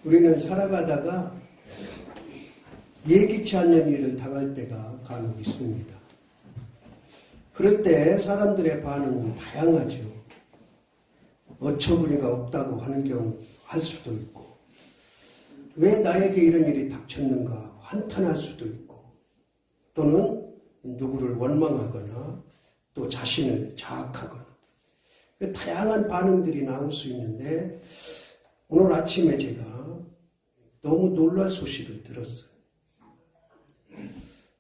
우리는 살아가다가 예기치 않는 일을 당할 때가 간혹 있습니다. 그럴 때 사람들의 반응은 다양하죠. 어처구니가 없다고 하는 경우 할 수도 있고, 왜 나에게 이런 일이 닥쳤는가 한탄할 수도 있고, 또는 누구를 원망하거나 또 자신을 자학하거나, 다양한 반응들이 나올 수 있는데, 오늘 아침에 제가 너무 놀랄 소식을 들었어요.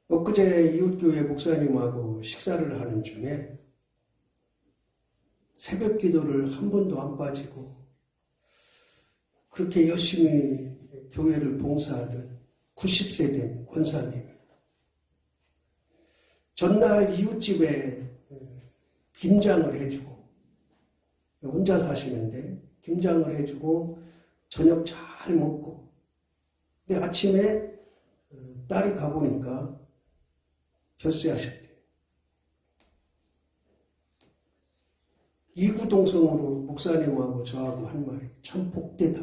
엊그제 이웃교회 목사님하고 식사를 하는 중에 새벽 기도를 한 번도 안 빠지고 그렇게 열심히 교회를 봉사하던 90세 된 권사님이 전날 이웃집에 김장을 해주고, 혼자 사시는데 김장을 해주고 저녁 잘 먹고, 근데 아침에 딸이 가보니까 별세하셨대요. 이구동성으로 목사님하고 저하고 한 말이 참 복되다.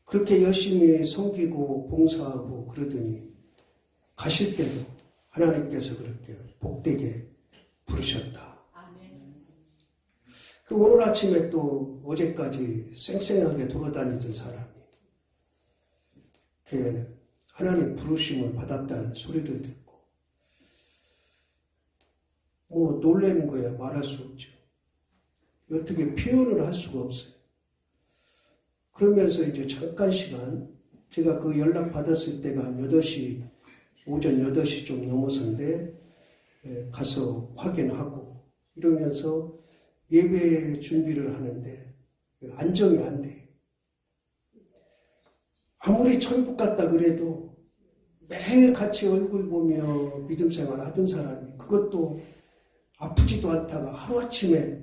그렇게 열심히 섬기고 봉사하고 그러더니 가실 때도 하나님께서 그렇게 복되게 부르셨다. 그 오늘 아침에 또 어제까지 쌩쌩하게 돌아다니던 사람이 이렇게 하나님 부르심을 받았다는 소리를 듣고 놀라는 거야. 말할 수 없죠. 어떻게 표현을 할 수가 없어요. 그러면서 이제 잠깐 시간, 제가 그 연락 받았을 때가 한 8시, 오전 8시 좀 넘어서인데 가서 확인하고 이러면서 예배 준비를 하는데 안정이 안 돼. 아무리 천국 같다 그래도 매일 같이 얼굴 보며 믿음 생활 하던 사람이 그것도 아프지도 않다가 하루아침에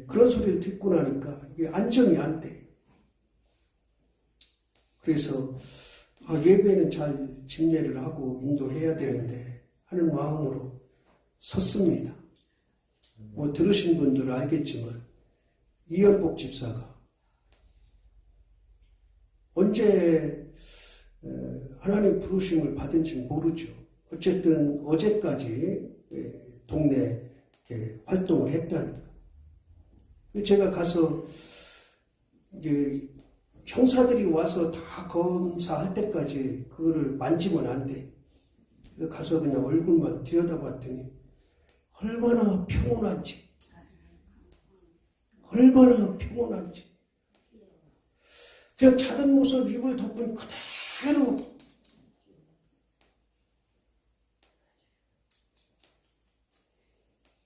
그런 소리를 듣고 나니까 이게 안정이 안 돼. 그래서 예배는 잘 집례를 하고 인도해야 되는데 하는 마음으로 섰습니다. 들으신 분들은 알겠지만 이연복 집사가 언제 하나님 부르심을 받은지 모르죠. 어쨌든 어제까지 동네 활동을 했다니까. 제가 가서 이제 형사들이 와서 다 검사할 때까지 그거를 만지면 안 돼. 그래서 가서 그냥 얼굴만 들여다봤더니 얼마나 평온한지. 그냥 자던 모습 입을 덮은 그대로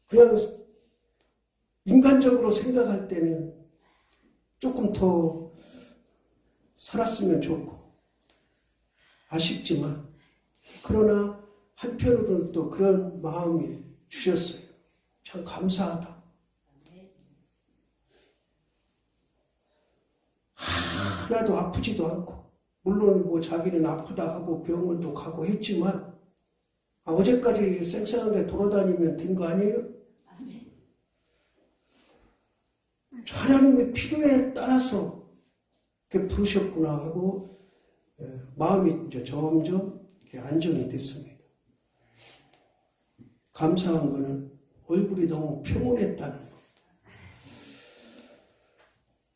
그냥 인간적으로 생각할 때는 조금 더 살았으면 좋고 아쉽지만, 그러나 한편으로는 또 그런 마음이 주셨어요. 참 감사하다. 하나도 아프지도 않고, 물론 자기는 아프다 하고 병원도 가고 했지만 어제까지 쌩쌩하게 돌아다니면 된 거 아니에요? 하나님의 필요에 따라서 이렇게 부르셨구나 하고 마음이 이제 점점 이렇게 안정이 됐습니다. 감사한 거는 얼굴이 너무 평온했다는 거.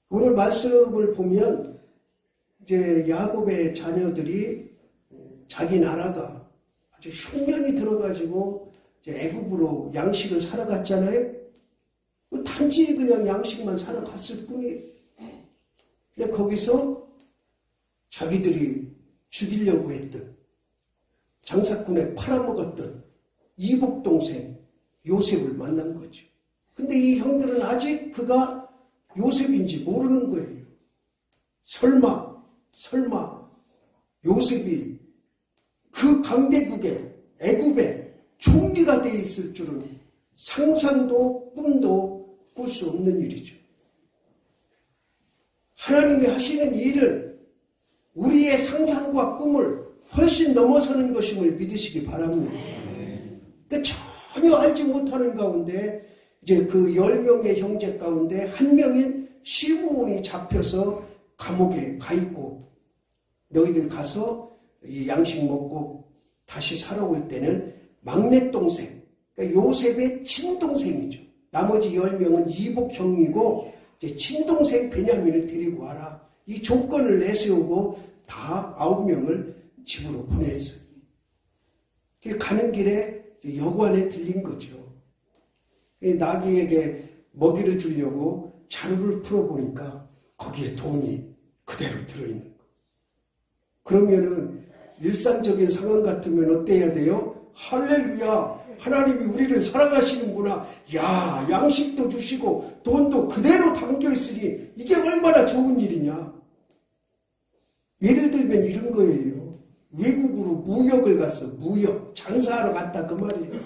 오늘 말씀을 보면 이제 야곱의 자녀들이 자기 나라가 아주 흉년이 들어가지고 이제 애굽으로 양식을 사러 갔잖아요. 단지 그냥 양식만 사러 갔을 뿐이에요. 근데 거기서 자기들이 죽이려고 했던, 장사꾼에 팔아먹었던 이복 동생 요셉을 만난 거죠. 근데 이 형들은 아직 그가 요셉인지 모르는 거예요. 설마 요셉이 그 강대국의 애굽의 총리가 돼 있을 줄은 상상도 꿈도 꿀 수 없는 일이죠. 하나님이 하시는 일은 우리의 상상과 꿈을 훨씬 넘어서는 것임을 믿으시기 바랍니다. 그러니까 전혀 알지 못하는 가운데 이제 그 10명의 형제 가운데 한 명인 시므온이 잡혀서 감옥에 가 있고 너희들 가서 이 양식 먹고 다시 살아올 때는 막내 동생, 그러니까 요셉의 친동생이죠. 나머지 10명은 이복형이고 이제 친동생 베냐민을 데리고 와라. 이 조건을 내세우고 다 9명을 집으로 보냈어요. 가는 길에 여관에 들린 거죠. 나귀에게 먹이를 주려고 자루를 풀어보니까 거기에 돈이 그대로 들어있는 거. 그러면은 일상적인 상황 같으면 어때야 돼요? 할렐루야! 하나님이 우리를 사랑하시는구나. 야, 양식도 주시고 돈도 그대로 담겨있으니 이게 얼마나 좋은 일이냐. 예를 들면 이런 거예요. 외국으로 무역을 갔어. 무역. 장사하러 갔다 그 말이에요.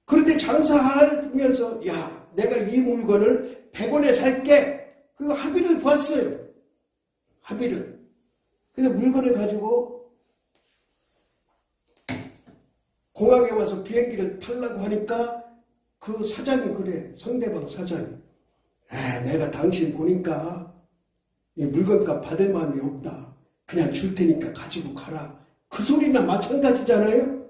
그런데 장사하면서 야, 내가 이 물건을 100원에 살게. 그 합의를 봤어요. 합의를. 그래서 물건을 가지고 공항에 와서 비행기를 타려고 하니까 그 사장이 그래. 상대방 사장이. 내가 당신 보니까 이 물건값 받을 마음이 없다. 그냥 줄 테니까 가지고 가라. 그 소리나 마찬가지잖아요.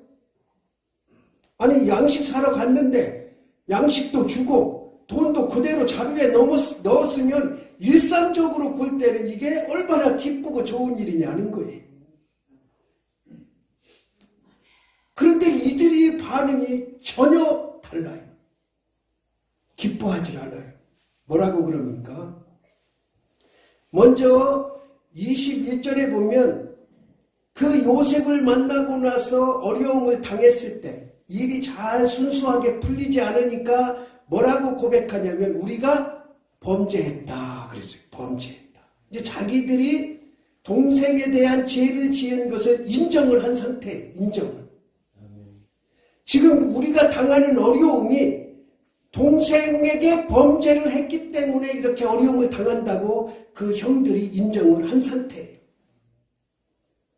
아니 양식 사러 갔는데 양식도 주고 돈도 그대로 자루에 넣었으면 일상적으로 볼 때는 이게 얼마나 기쁘고 좋은 일이냐는 거예요. 그런데 이들이 반응이 전혀 달라요. 기뻐하지 않아요. 뭐라고 그럽니까? 먼저 21절에 보면 그 요셉을 만나고 나서 어려움을 당했을 때 일이 잘 순수하게 풀리지 않으니까 뭐라고 고백하냐면 우리가 범죄했다 그랬어요. 범죄했다. 이제 자기들이 동생에 대한 죄를 지은 것을 인정을 한 상태예요. 인정을. 지금 우리가 당하는 어려움이 동생에게 범죄를 했기 때문에 이렇게 어려움을 당한다고 그 형들이 인정을 한 상태예요.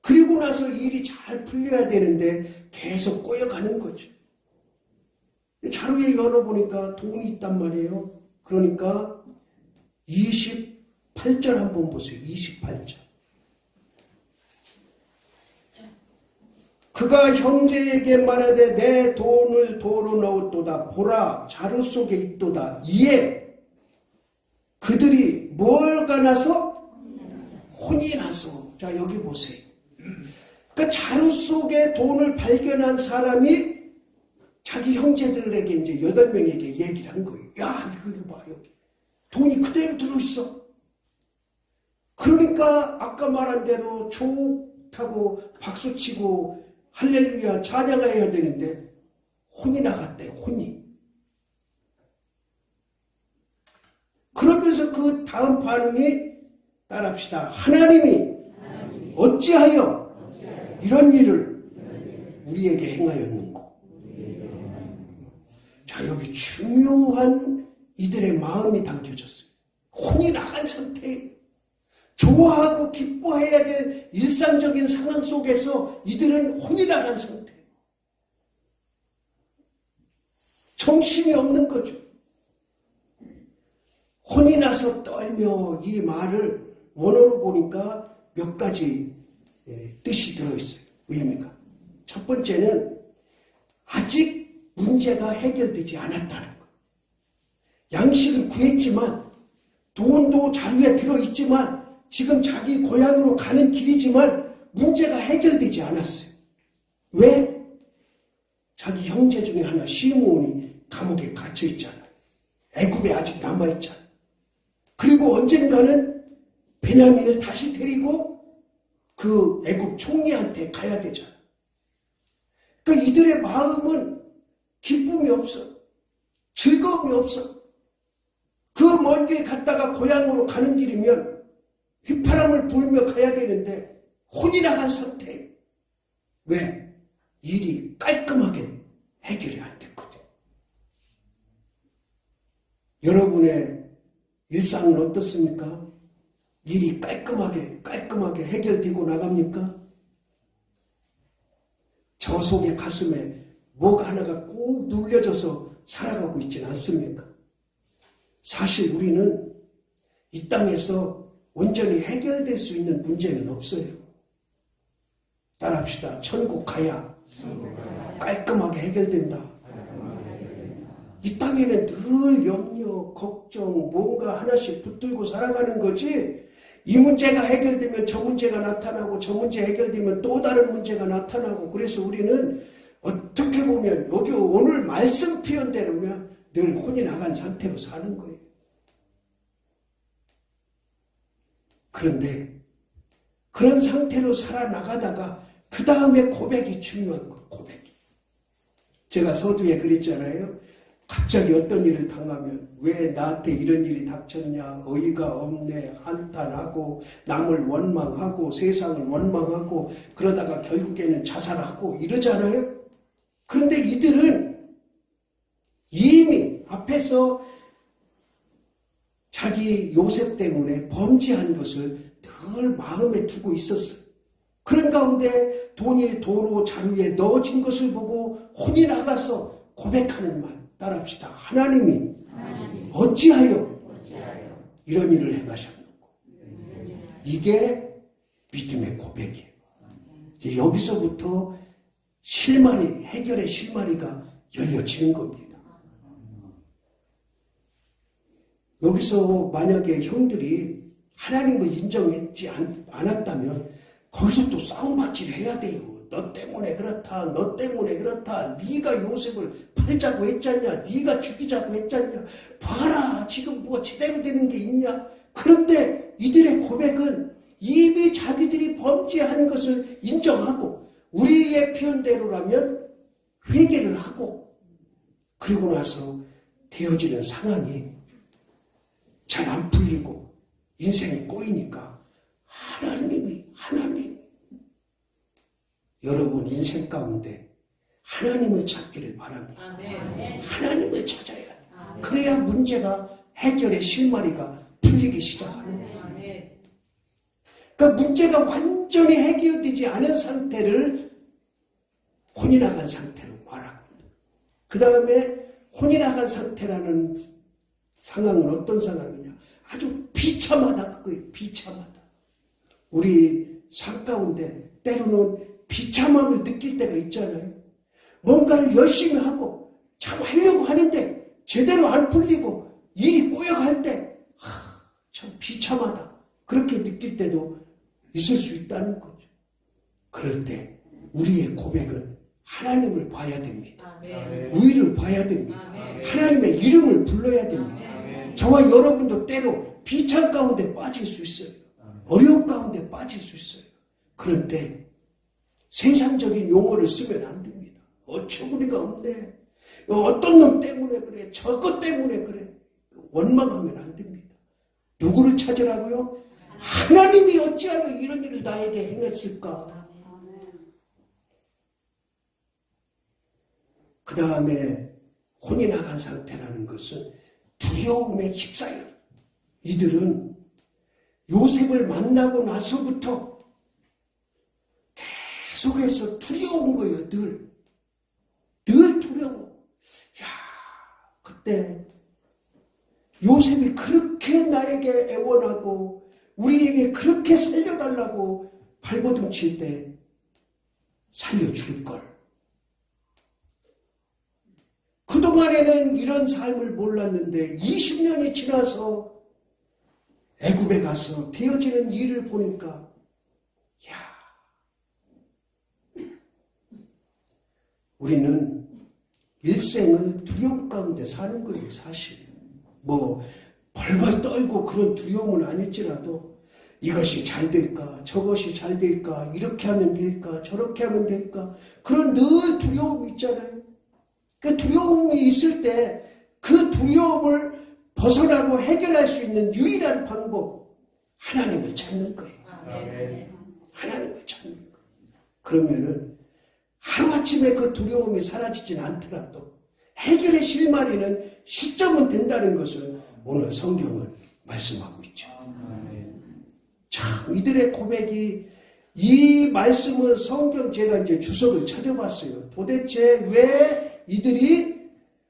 그리고 나서 일이 잘 풀려야 되는데 계속 꼬여가는 거죠. 자루에 열어보니까 돈이 있단 말이에요. 그러니까 28절 한번 보세요. 28절. 그가 형제에게 말하되 내 돈을 도로 넣었도다. 보라 자루 속에 있도다. 이에 그들이 뭘가 나서? 혼이 나서. 자 여기 보세요. 그러니까 자루 속에 돈을 발견한 사람이 자기 형제들에게 이제 8명에게 얘기를 한 거예요. 야 이거 봐 여기 돈이 그대로 들어있어. 그러니까 아까 말한 대로 좋다고 박수치고 할렐루야 찬양해야 되는데 혼이 나갔대. 혼이. 그러면서 그 다음 반응이 따라합시다. 하나님이 어찌하여 이런 일을 우리에게 행하였는고. 자 여기 중요한 이들의 마음이 담겨졌어요. 혼이 나간 상태예요. 좋아하고 기뻐해야 될 일상적인 상황 속에서 이들은 혼이 나간 상태. 정신이 없는 거죠. 혼이 나서 떨며 이 말을 원어로 보니까 몇 가지 뜻이 들어있어요. 의미가. 첫 번째는 아직 문제가 해결되지 않았다는 거. 양식을 구했지만 돈도 자루에 들어있지만 지금 자기 고향으로 가는 길이지만 문제가 해결되지 않았어요. 왜? 자기 형제 중에 하나 시므온이 감옥에 갇혀있잖아요. 애굽에 아직 남아있잖아요. 그리고 언젠가는 베냐민을 다시 데리고 그 애굽 총리한테 가야 되잖아요. 그러니까 이들의 마음은 기쁨이 없어. 즐거움이 없어. 그 먼 길 갔다가 고향으로 가는 길이면 휘파람을 불며 가야 되는데 혼이 나간 상태. 왜? 일이 깔끔하게 해결이 안 됐거든. 여러분의 일상은 어떻습니까? 일이 깔끔하게 해결되고 나갑니까? 저 속의 가슴에 뭐가 하나가 꾹 눌려져서 살아가고 있지는 않습니까? 사실 우리는 이 땅에서 온전히 해결될 수 있는 문제는 없어요. 따라합시다. 천국 가야 깔끔하게 해결된다. 이 땅에는 늘 염려, 걱정, 뭔가 하나씩 붙들고 살아가는 거지, 이 문제가 해결되면 저 문제가 나타나고 저 문제 해결되면 또 다른 문제가 나타나고, 그래서 우리는 어떻게 보면 여기 오늘 말씀 표현대로면 늘 혼이 나간 상태로 사는 거예요. 그런데 그런 상태로 살아나가다가 그 다음에 고백이 중요한 거, 고백이. 제가 서두에 그랬잖아요. 갑자기 어떤 일을 당하면 왜 나한테 이런 일이 닥쳤냐, 어이가 없네, 한탄하고 남을 원망하고 세상을 원망하고 그러다가 결국에는 자살하고 이러잖아요. 그런데 이들은 이미 앞에서 자기 요셉 때문에 범죄한 것을 늘 마음에 두고 있었어요. 그런 가운데 돈이 도로 자루에 넣어진 것을 보고 혼이 나가서 고백하는 말, 따라합시다. 하나님이 어찌하여 이런 일을 행하셨는고. 이게 믿음의 고백이에요. 여기서부터 실마리, 해결의 실마리가 열려지는 겁니다. 여기서 만약에 형들이 하나님을 인정했지 않았다면 거기서 또 싸움박질 해야 돼요. 너 때문에 그렇다, 너 때문에 그렇다, 네가 요셉을 팔자고 했잖냐, 네가 죽이자고 했잖냐, 봐라 지금 뭐 제대로 되는 게 있냐. 그런데 이들의 고백은 이미 자기들이 범죄한 것을 인정하고 우리의 표현대로라면 회개를 하고, 그리고 나서 되어지는 상황이 잘 안 풀리고 인생이 꼬이니까 하나님, 여러분 인생 가운데 하나님을 찾기를 바랍니다. 하나님을 찾아야 돼. 그래야 문제가 해결의 실마리가 풀리기 시작하는 거예요. 그러니까 문제가 완전히 해결되지 않은 상태를 혼이 나간 상태로 말하고 있는 거예요. 그 다음에 혼이 나간 상태라는 상황은 어떤 상황이냐, 아주 비참하다 그거예요. 비참하다. 우리 삶 가운데 때로는 비참함을 느낄 때가 있잖아요. 뭔가를 열심히 하고 참 하려고 하는데 제대로 안 풀리고 일이 꼬여갈 때 참 비참하다, 그렇게 느낄 때도 있을 수 있다는 거죠. 그럴 때 우리의 고백은 하나님을 봐야 됩니다. 우위를 봐야 됩니다. 하나님의 이름을 불러야 됩니다. 저와 여러분도 때로 비참 가운데 빠질 수 있어요. 어려움 가운데 빠질 수 있어요. 그런데 세상적인 용어를 쓰면 안 됩니다. 어처구니가 없네, 어떤 놈 때문에 그래, 저것 때문에 그래, 원망하면 안 됩니다. 누구를 찾으라고요? 하나님이 어찌하여 이런 일을 나에게 행했을까? 그 다음에 혼이 나간 상태라는 것은 두려움에 휩싸여. 이들은 요셉을 만나고 나서부터 계속해서 두려운 거예요. 늘 두려워. 그때 요셉이 그렇게 나에게 애원하고 우리에게 그렇게 살려달라고 발버둥 칠 때 살려줄 걸. 그동안에는 이런 삶을 몰랐는데 20년이 지나서 애굽에 가서 되어지는 일을 보니까 우리는 일생을 두려움 가운데 사는 거예요. 사실 뭐 벌벌 떨고 그런 두려움은 아닐지라도 이것이 잘 될까, 저것이 잘 될까, 이렇게 하면 될까, 저렇게 하면 될까, 그런 늘 두려움이 있잖아요. 그 두려움이 있을 때 그 두려움을 벗어나고 해결할 수 있는 유일한 방법, 하나님을 찾는 거예요. 하나님을 찾는 거예요. 그러면은 하루아침에 그 두려움이 사라지진 않더라도 해결의 실마리는 시점은 된다는 것을 오늘 성경은 말씀하고 있죠. 참 이들의 고백이, 이 말씀은 성경, 제가 이제 주석을 찾아봤어요. 도대체 왜 이들이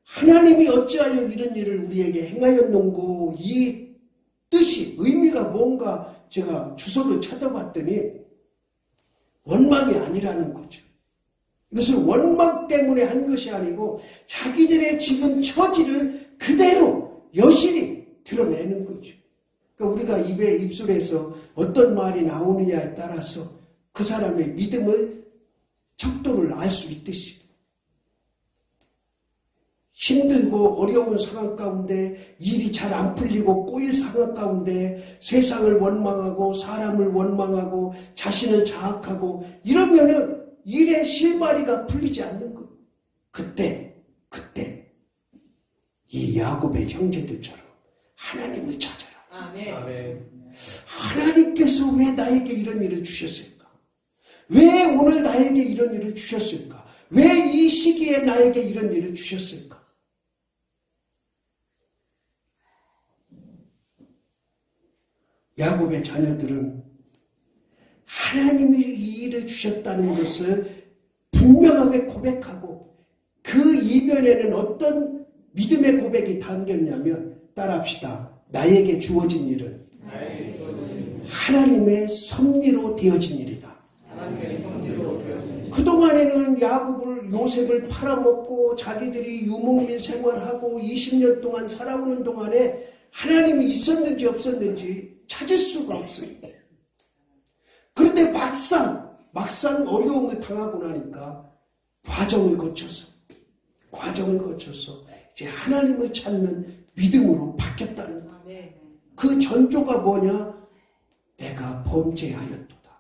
하나님이 어찌하여 이런 일을 우리에게 행하였는고, 이 뜻이 의미가 뭔가 제가 주석을 찾아봤더니 원망이 아니라는 거죠. 이것을 원망 때문에 한 것이 아니고 자기들의 지금 처지를 그대로 여실히 드러내는 거죠. 그러니까 우리가 입술에서 어떤 말이 나오느냐에 따라서 그 사람의 믿음을 척도를 알 수 있듯이, 힘들고 어려운 상황 가운데, 일이 잘 안 풀리고 꼬일 상황 가운데 세상을 원망하고 사람을 원망하고 자신을 자학하고 이러면은 일의 실마리가 풀리지 않는 것. 그때 이 야곱의 형제들처럼 하나님을 찾아라. 아멘. 하나님께서 왜 나에게 이런 일을 주셨을까? 왜 오늘 나에게 이런 일을 주셨을까? 왜 이 시기에 나에게 이런 일을 주셨을까? 야곱의 자녀들은 하나님이 이 일을 주셨다는 것을 분명하게 고백하고, 그 이면에는 어떤 믿음의 고백이 담겼냐면, 따라합시다. 나에게 주어진 일은 하나님의 섭리로 되어진 일이다. 그동안에는 요셉을 팔아먹고 자기들이 유목민 생활하고 20년 동안 살아오는 동안에 하나님이 있었는지 없었는지 찾을 수가 없어요. 그런데 막상 어려움을 당하고 나니까 과정을 거쳐서 이제 하나님을 찾는 믿음으로 바뀌었다는 거예요. 그 전조가 뭐냐? 내가 범죄하였도다.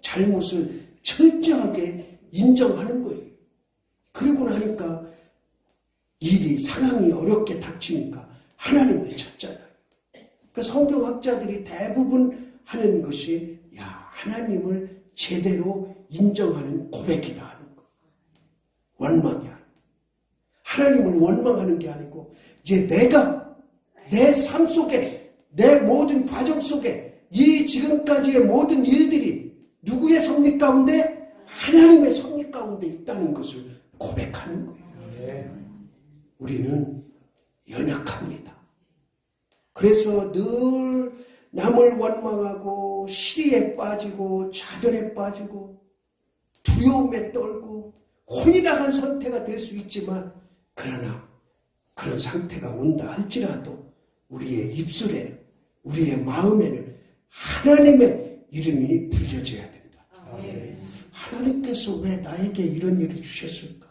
잘못을 철저하게 인정하는 거예요. 그리고 나니까 상황이 어렵게 닥치니까 하나님을 찾잖아요. 그러니까 성경학자들이 대부분 하는 것이 하나님을 제대로 인정하는 고백이다 하는 거. 원망이 아니고, 하나님을 원망하는 게 아니고, 이제 내가 내 삶 속에, 내 모든 과정 속에 이 지금까지의 모든 일들이 누구의 섭리 가운데? 하나님의 섭리 가운데 있다는 것을 고백하는 거예요. 우리는 연약합니다. 그래서 늘 남을 원망하고 시리에 빠지고 좌절에 빠지고 두려움에 떨고 혼이 나간 상태가 될 수 있지만, 그러나 그런 상태가 온다 할지라도 우리의 입술에, 우리의 마음에는 하나님의 이름이 불려져야 된다. 하나님께서 왜 나에게 이런 일을 주셨을까?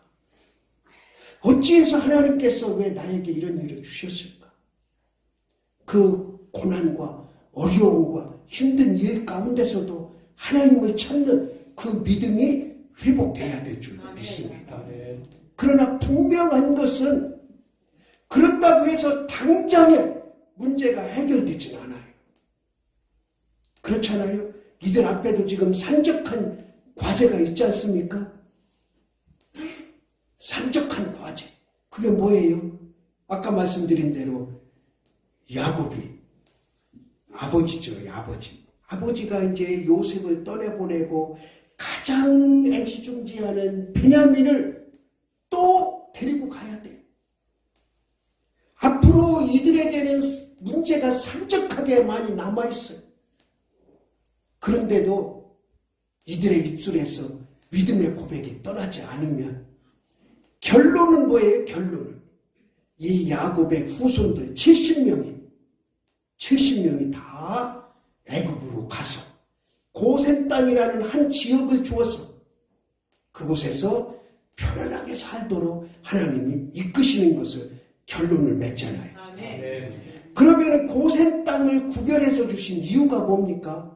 어찌해서 하나님께서 왜 나에게 이런 일을 주셨을까? 그 고난과 어려움과 힘든 일 가운데서도 하나님을 찾는 그 믿음이 회복돼야 될 줄 믿습니다. 그러나 분명한 것은 그런다고 해서 당장에 문제가 해결되진 않아요. 그렇잖아요. 이들 앞에도 지금 산적한 과제가 있지 않습니까? 산적한 과제. 그게 뭐예요? 아까 말씀드린 대로 야곱이 아버지죠, 아버지. 아버지가 이제 요셉을 떠내보내고 가장 애지중지하는 베냐민을 또 데리고 가야 돼. 앞으로 이들에게는 문제가 산적하게 많이 남아있어요. 그런데도 이들의 입술에서 믿음의 고백이 떠나지 않으면 결론은 뭐예요? 결론은 이 야곱의 후손들 70명이 다 애굽으로 가서 고센 땅이라는 한 지역을 주어서 그곳에서 편안하게 살도록 하나님이 이끄시는 것을 결론을 맺잖아요. 그러면 고센 땅을 구별해서 주신 이유가 뭡니까?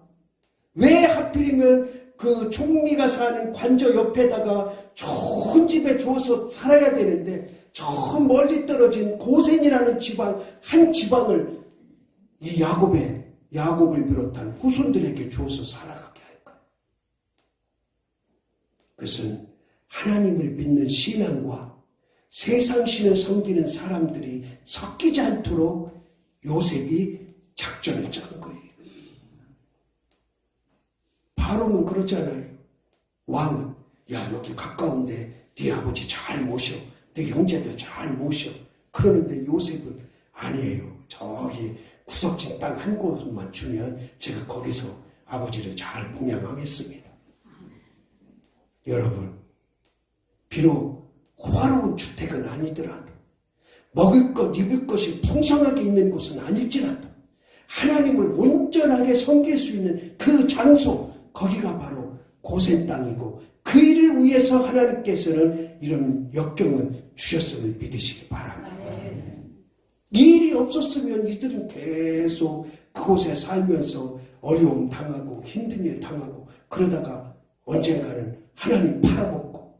왜 하필이면 그 총리가 사는 관저 옆에다가 좋은 집에 주어서 살아야 되는데 저 멀리 떨어진 고센이라는 지방, 한 지방을 이 야곱을 비롯한 후손들에게 주어서 살아가게 할까요? 그것은 하나님을 믿는 신앙과 세상 신을 섬기는 사람들이 섞이지 않도록 요셉이 작전을 짠 거예요. 바로는 그렇잖아요. 왕은 여기 가까운데 네 아버지 잘 모셔, 네 형제들 잘 모셔. 그러는데 요셉은 아니에요. 저기 구석진 땅 한 곳만 주면 제가 거기서 아버지를 잘 봉양하겠습니다. 여러분, 비록 호화로운 주택은 아니더라도, 먹을 것, 입을 것이 풍성하게 있는 곳은 아닐지라도 하나님을 온전하게 섬길 수 있는 그 장소, 거기가 바로 고센 땅이고, 그 일을 위해서 하나님께서는 이런 역경을 주셨음을 믿으시기 바랍니다. 이 일이 없었으면 이들은 계속 그곳에 살면서 어려움 당하고 힘든 일 당하고 그러다가 언젠가는 하나님 팔아먹고,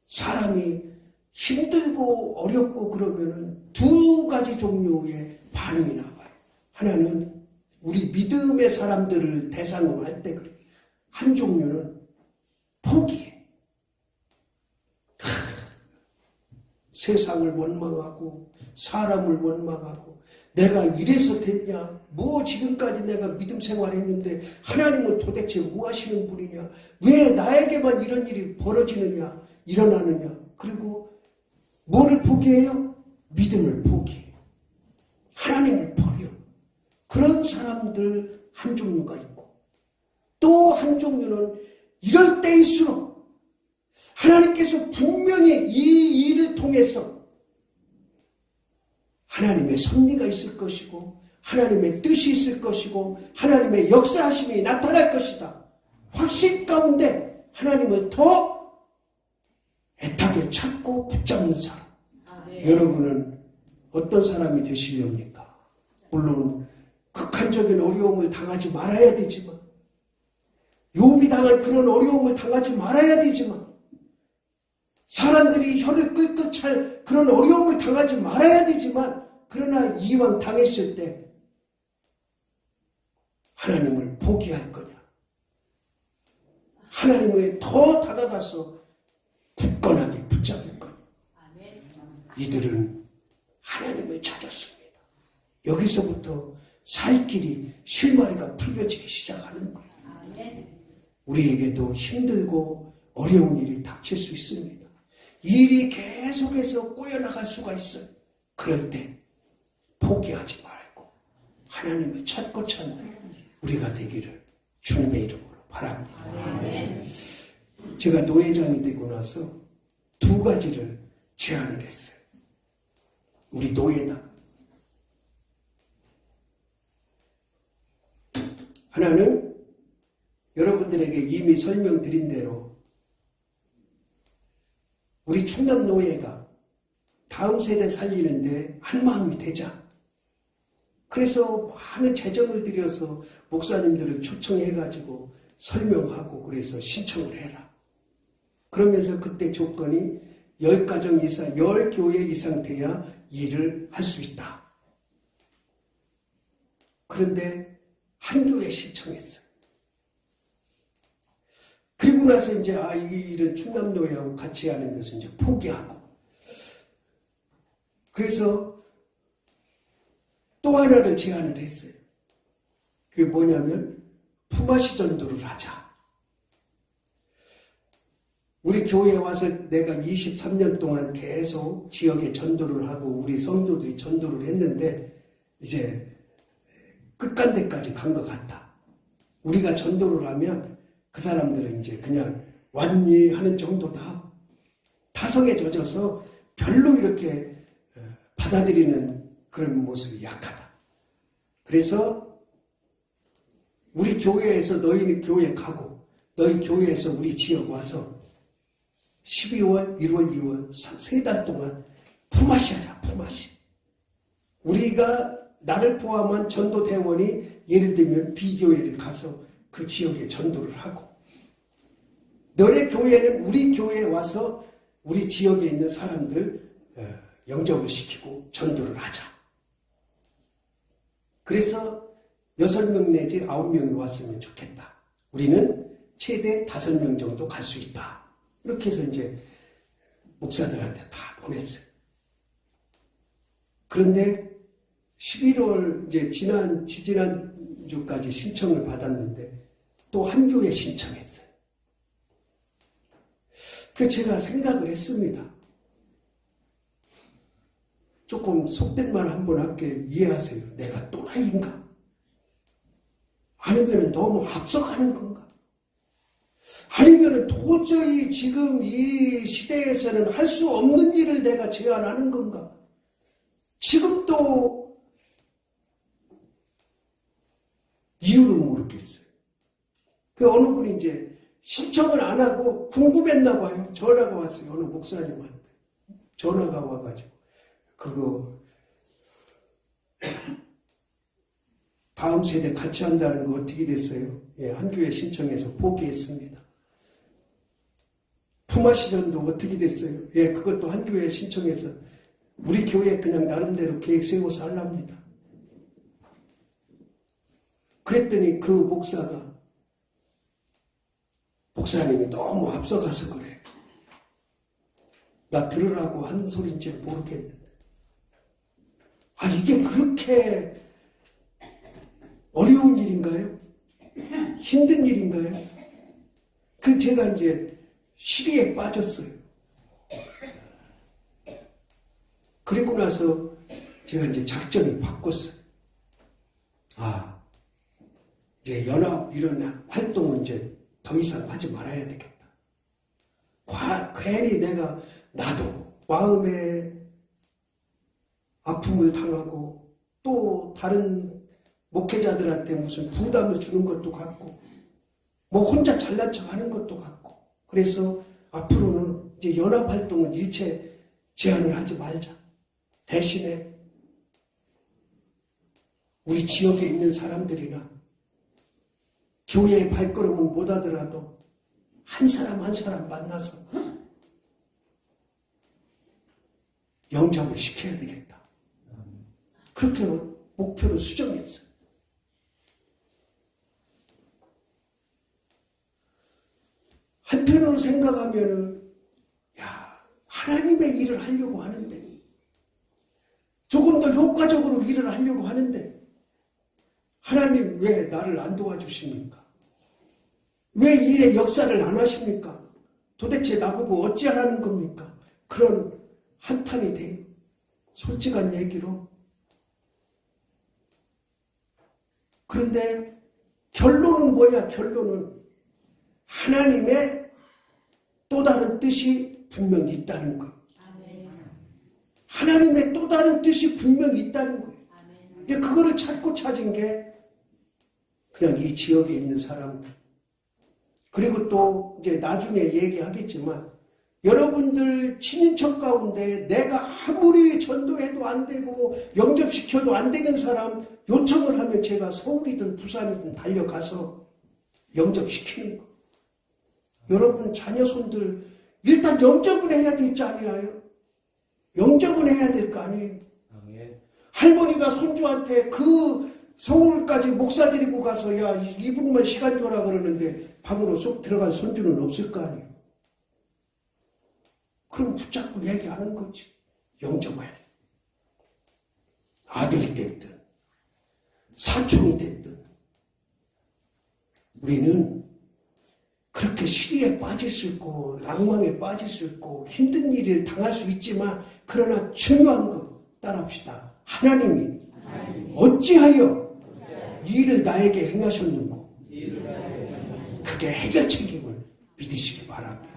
사람이 힘들고 어렵고 그러면은 두 가지 종류의 반응이 나와요. 하나는 우리 믿음의 사람들을 대상으로 할 때 그래요. 한 종류는 포기해. 세상을 원망하고 사람을 원망하고 내가 이래서 됐냐? 뭐 지금까지 내가 믿음 생활했는데 하나님은 도대체 뭐 하시는 분이냐? 왜 나에게만 이런 일이 벌어지느냐? 일어나느냐? 그리고 뭐를 포기해요? 믿음을 포기해요. 하나님을 버려. 그런 사람들 한 종류가 있고, 또 한 종류는 이럴 때일수록 하나님께서 분명히 이 일을 통해서 하나님의 섭리가 있을 것이고 하나님의 뜻이 있을 것이고 하나님의 역사하심이 나타날 것이다. 확신 가운데 하나님을 더 애타게 찾고 붙잡는 사람. 여러분은 어떤 사람이 되시렵니까? 물론 극한적인 어려움을 당하지 말아야 되지만, 욥이 당한 그런 어려움을 당하지 말아야 되지만, 사람들이 혀를 끌끌 찰 그런 어려움을 당하지 말아야 되지만, 그러나 이왕 당했을 때 하나님을 포기할 거냐? 하나님에 더 다가가서 굳건하게 붙잡을 거냐? 이들은 하나님을 찾았습니다. 여기서부터 살 길이, 실마리가 풀려지기 시작하는 거예요. 우리에게도 힘들고 어려운 일이 닥칠 수 있습니다. 이 일이 계속해서 꼬여나갈 수가 있어요. 그럴 때 포기하지 말고 하나님을 찾고 찾는 우리가 되기를 주님의 이름으로 바랍니다. 제가 노회장이 되고 나서 두 가지를 제안을 했어요. 우리 노예다. 하나는 여러분들에게 이미 설명드린 대로 우리 충남 노예가 다음 세대 살리는데 한마음이 되자. 그래서 많은 재정을 들여서 목사님들을 초청해가지고 설명하고 그래서 신청을 해라. 그러면서 그때 조건이 10가정 이상, 10교회 이상 돼야 일을 할 수 있다. 그런데 한 교회 신청했어요. 그리고 나서 이제 이 일은 충남노예하고 같이 하는 것을 이제 포기하고, 그래서 또 하나를 제안을 했어요. 그게 뭐냐면 품앗이 전도를 하자. 우리 교회에 와서 내가 23년 동안 계속 지역에 전도를 하고 우리 성도들이 전도를 했는데 이제 끝간데까지 간 것 같다. 우리가 전도를 하면 그 사람들은 이제 그냥 왔니 하는 정도다. 타성에 젖어서 별로 이렇게 받아들이는 그런 모습이 약하다. 그래서 우리 교회에서 너희 교회 가고 너희 교회에서 우리 지역 와서 12월, 1월, 2월 세 달 동안 품앗이 하자. 품앗이. 우리가 나를 포함한 전도대원이 예를 들면 B교회를 가서 그 지역에 전도를 하고, 너네 교회는 우리 교회에 와서 우리 지역에 있는 사람들 영접을 시키고 전도를 하자. 그래서 6명 내지 9명이 왔으면 좋겠다. 우리는 최대 5명 정도 갈 수 있다. 이렇게 해서 이제 목사들한테 다 보냈어요. 그런데 11월 이제 지난주까지 신청을 받았는데 또 한 교회 신청했어요. 그 제가 생각을 했습니다. 조금 속된 말 한번 할게 이해하세요. 내가 또라이인가? 아니면 너무 앞서가는 건가? 아니면 도저히 지금 이 시대에서는 할 수 없는 일을 내가 제안하는 건가? 지금도 이유를 모르겠어요. 그 어느 분이 이제 신청을 안 하고 궁금했나 봐요. 전화가 왔어요. 어느 목사님한테. 전화가 와가지고 그거 다음 세대 같이 한다는 거 어떻게 됐어요? 예, 한 교회 신청해서 포기했습니다. 품앗이전도 어떻게 됐어요? 예, 그것도 한 교회 신청해서 우리 교회 그냥 나름대로 계획 세워서 하랍니다. 그랬더니 그 목사님이 너무 앞서가서 그래. 나 들으라고 한 소린지 모르겠는데. 아, 이게 그렇게 어려운 일인가요? 힘든 일인가요? 그 제가 이제 시리에 빠졌어요. 그리고 나서 제가 이제 작전을 바꿨어요. 아, 이제 연합 이런 활동은 이제 더 이상 하지 말아야 되겠다. 괜히 나도 마음에 아픔을 당하고 또 다른 목회자들한테 무슨 부담을 주는 것도 같고 뭐 혼자 잘난 척 하는 것도 같고 그래서 앞으로는 이제 연합활동은 일체 제한을 하지 말자. 대신에 우리 지역에 있는 사람들이나 교회의 발걸음은 못 하더라도 한 사람 한 사람 만나서 영접을 시켜야 되겠다. 그렇게 목표를 수정했어요. 한편으로 생각하면은, 하나님의 일을 하려고 하는데, 조금 더 효과적으로 일을 하려고 하는데, 하나님 왜 나를 안 도와주십니까? 왜 일의 역사를 안 하십니까? 도대체 나보고 어찌하라는 겁니까? 그런 한탄이 돼요. 솔직한 얘기로. 그런데 결론은 뭐냐? 결론은 하나님의 또 다른 뜻이 분명히 있다는 거예요. 하나님의 또 다른 뜻이 분명히 있다는 거예요. 근데 그거를 찾고 찾은 게 그냥 이 지역에 있는 사람들. 그리고 또 이제 나중에 얘기하겠지만 여러분들 친인척 가운데 내가 아무리 전도해도 안 되고 영접시켜도 안 되는 사람 요청을 하면 제가 서울이든 부산이든 달려가서 영접시키는 거. 여러분 자녀손들 일단 영접을 해야 되지 않아요? 영접을 해야 될 거 아니에요? 할머니가 손주한테 그 서울까지 목사 데리고 가서 야 2분만 시간 줘라 그러는데 방으로 쏙 들어간 손주는 없을 거 아니에요? 그럼 붙잡고 얘기하는 거지. 영접해야 돼. 아들이 됐든 사촌이 됐든 우리는 그렇게 시리에 빠질 수 있고 낭망에 빠질 수 있고 힘든 일을 당할 수 있지만 그러나 중요한 거 따라합시다. 하나님이 어찌하여 이 일을 나에게 행하셨는고 그게 해결 책임을 믿으시기 바랍니다.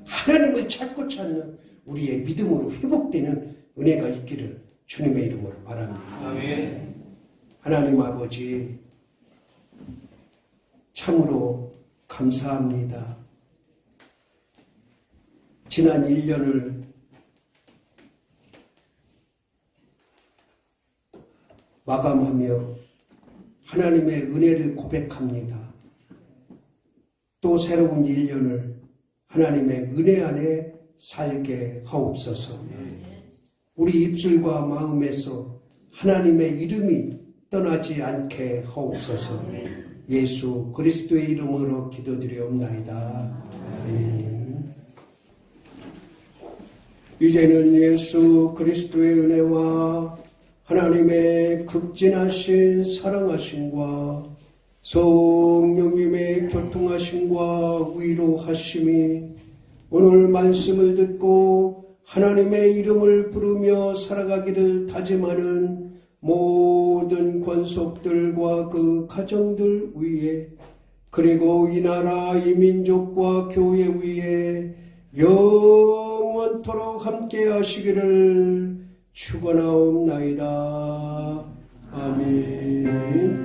하나님을 찾고 찾는 우리의 믿음으로 회복되는 은혜가 있기를 주님의 이름으로 바랍니다. 아멘. 하나님 아버지 참으로 감사합니다. 지난 1년을 마감하며 하나님의 은혜를 고백합니다. 또 새로운 1년을 하나님의 은혜 안에 살게 하옵소서. 우리 입술과 마음에서 하나님의 이름이 떠나지 않게 하옵소서. 예수 그리스도의 이름으로 기도드리옵나이다. 아멘. 이제는 예수 그리스도의 은혜와 하나님의 극진하신 사랑하심과 성령님의 교통하심과 위로하심이 오늘 말씀을 듣고 하나님의 이름을 부르며 살아가기를 다짐하는 모든 권속들과 그 가정들 위에, 그리고 이 나라 이 민족과 교회 위에 영원토록 함께 하시기를 축원하옵나이다. 아멘.